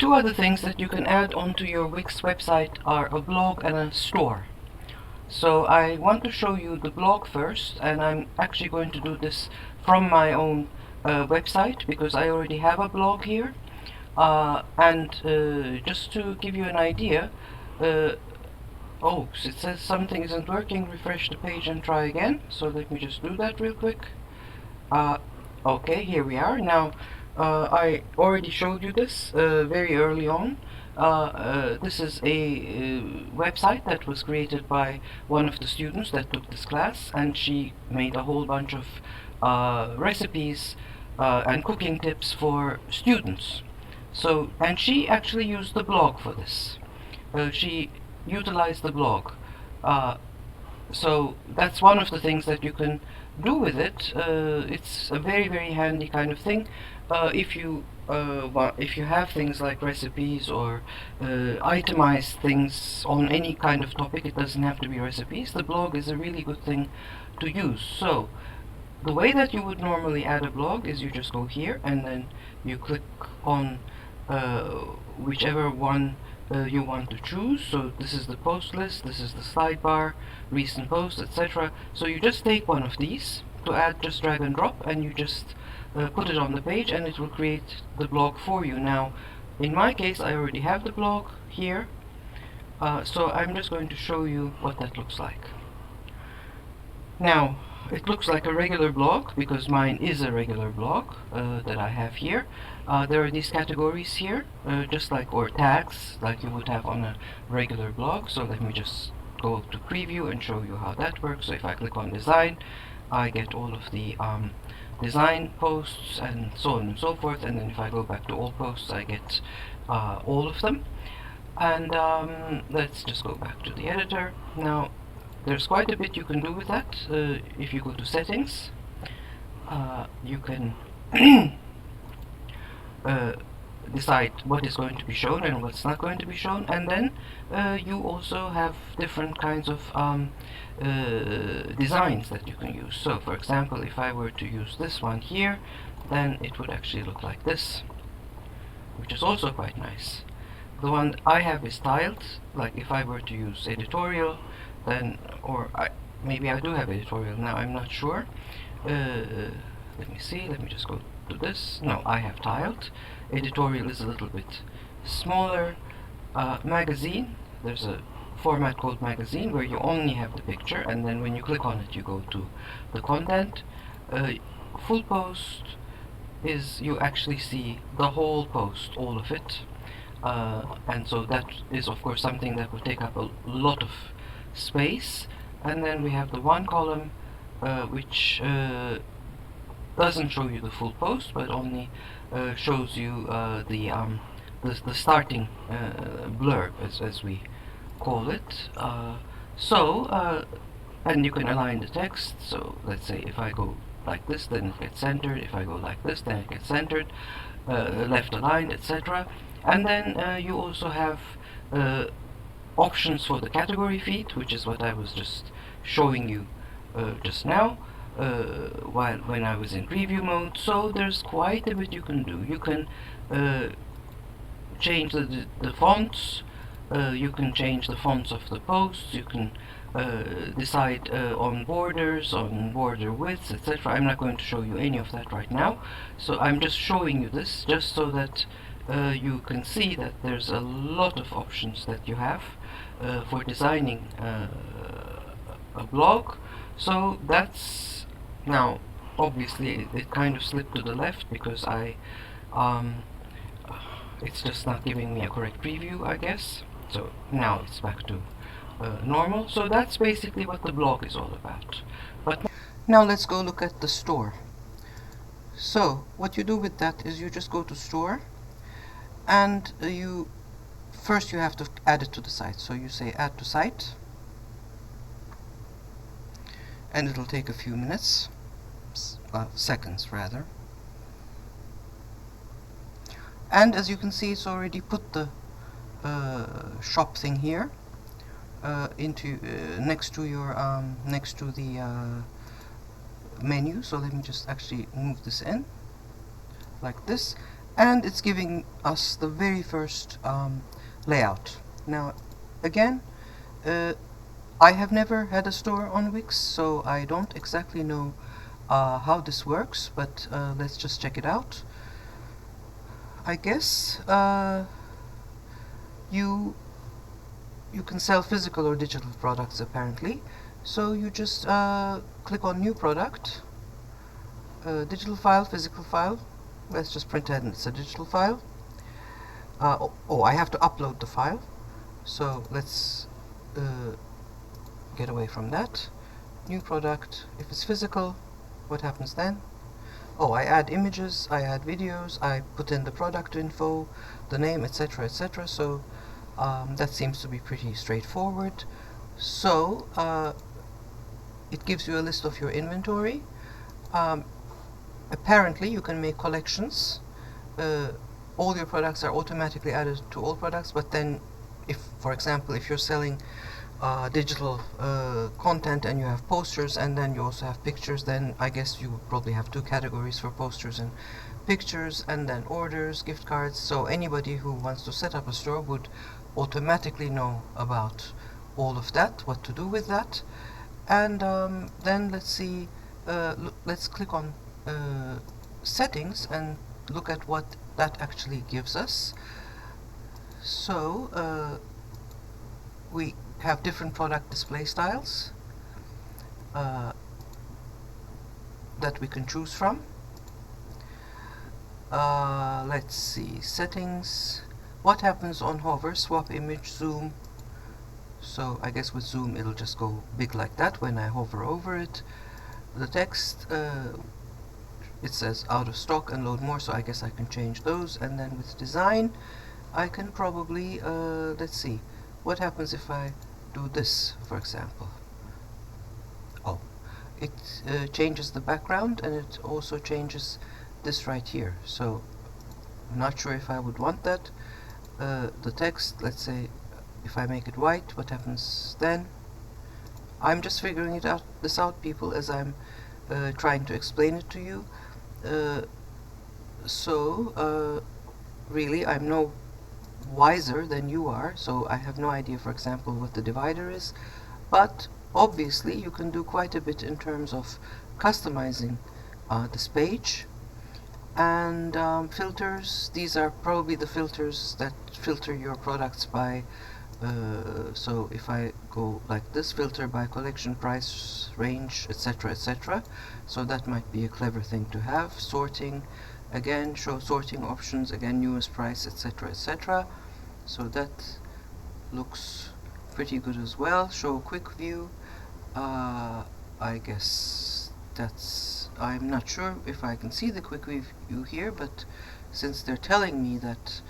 Two other things that you can add onto your Wix website are a blog and a store. So I want to show you the blog first, and I'm actually going to do this from my own website because I already have a blog here. Just to give you an idea, oh, it says something isn't working. Refresh the page and try again. So let me just do that real quick. Okay, here we are. Now, I already showed you this very early on. This is a website that was created by one of the students that took this class, and she made a whole bunch of recipes and cooking tips for students. So, and she actually used the blog for this. She utilized the blog. So that's one of the things that you can do with it. It's a very handy kind of thing. If you have things like recipes or itemized things on any kind of topic, it doesn't have to be recipes. The blog is a really good thing to use. So the way that you would normally add a blog is you just go here and then you click on whichever one you want to choose. So this is the post list, this is the sidebar, recent posts, etc. So you just take one of these to add, just drag and drop, and you just put it on the page and it will create the blog for you. Now in my case I already have the blog here, so I'm just going to show you what that looks like. Now it looks like a regular blog because mine is a regular blog that I have here. There are these categories here, just like, or tags like you would have on a regular blog. So let me just go to preview and show you how that works. So if I click on design, I get all of the design posts and so on and so forth, and then if I go back to all posts I get all of them. And let's just go back to the editor. Now there's quite a bit you can do with that. If you go to settings, you can decide what is going to be shown and what's not going to be shown, and then you also have different kinds of designs that you can use. So for example, if I were to use this one here, then it would actually look like this, which is also quite nice. The one I have is tiled. Like if I were to use editorial, then, maybe I do have editorial now, I'm not sure. Let me see, let me just go to this. No, I have tiled. Editorial is a little bit smaller. Magazine, there's a format called magazine where you only have the picture, and then when you click on it you go to the content. Full post is you actually see the whole post, all of it, and so that is of course something that would take up a lot of space. And then we have the one column which doesn't show you the full post but only shows you the starting blurb, as we call it. And you can align the text. So let's say if I go like this, then it gets centered. If I go like this, then it gets centered, left aligned, etc. And then you also have options for the category feed, which is what I was just showing you just now when I was in preview mode. So there's quite a bit you can do. You can change the fonts, you can change the fonts of the posts, you can decide on borders, on border widths, etc. I'm not going to show you any of that right now, so I'm just showing you this just so that you can see that there's a lot of options that you have for designing a blog. So that's, now obviously it kind of slipped to the left because it's just not giving me a correct preview, I guess. So now it's back to normal. So that's basically what the blog is all about. But now let's go look at the store. So what you do with that is you just go to store, and first you have to add it to the site. So you say add to site, and it'll take a few minutes, seconds rather. And as you can see, it's already put the shop thing here into next to your next to the menu. So let me just actually move this in like this, and it's giving us the very first layout. Now again, I have never had a store on Wix, so I don't exactly know how this works, but let's just check it out. I guess you can sell physical or digital products apparently. So you just click on new product, digital file, physical file. Let's just pretend it's a digital file. Oh, I have to upload the file. So let's get away from that. New product. If it's physical, what happens then? Oh, I add images, I add videos, I put in the product info, the name, etc., etc. So that seems to be pretty straightforward. So it gives you a list of your inventory. Apparently you can make collections. All your products are automatically added to all products, but then if, for example, if you're selling digital content and you have posters and then you also have pictures, then I guess you would probably have two categories for posters and pictures, and then orders, gift cards. So anybody who wants to set up a store would automatically know about all of that, what to do with that. And then let's see, let's click on settings and look at what that actually gives us. So we have different product display styles that we can choose from. Let's see, settings, what happens on hover, swap image, zoom. So I guess with zoom it'll just go big like that when I hover over it. The text, it says out of stock and load more, so I guess I can change those. And then with design I can probably, let's see, what happens if I do this, for example. Oh, it changes the background, and it also changes this right here. So I'm not sure if I would want that. The text, let's say if I make it white, what happens then? I'm just figuring this out, people, as I'm trying to explain it to you. Really I'm no wiser than you are, so I have no idea, for example, what the divider is, but obviously you can do quite a bit in terms of customizing this page. And filters, these are probably the filters that filter your products by, so if I go like this, filter by collection, price, range, etc., etc. So that might be a clever thing to have. Sorting, again, show sorting options, again, newest price, etc., etc. So that looks pretty good as well. Show quick view, I guess that's, I'm not sure if I can see the quick view here, but since they're telling me that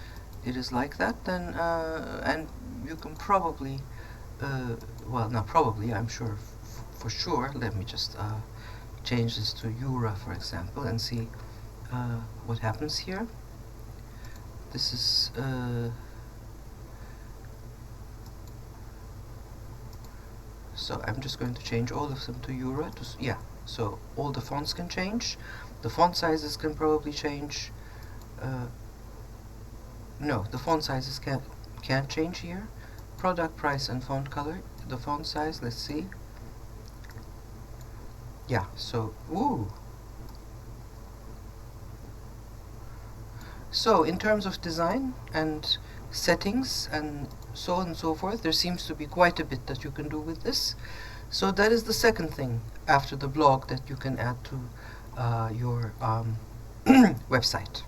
it is like that, then and you can probably, well, not probably, I'm sure for sure. Let me just change this to Euro, for example, and see what happens here. This is so I'm just going to change all of them to Euro. Yeah, so all the fonts can change. The font sizes can probably change. No, the font sizes can't change here. Product price and font color. The font size, let's see. Yeah, so ooh. So in terms of design and settings and so on and so forth, there seems to be quite a bit that you can do with this. So that is the second thing after the blog that you can add to your website.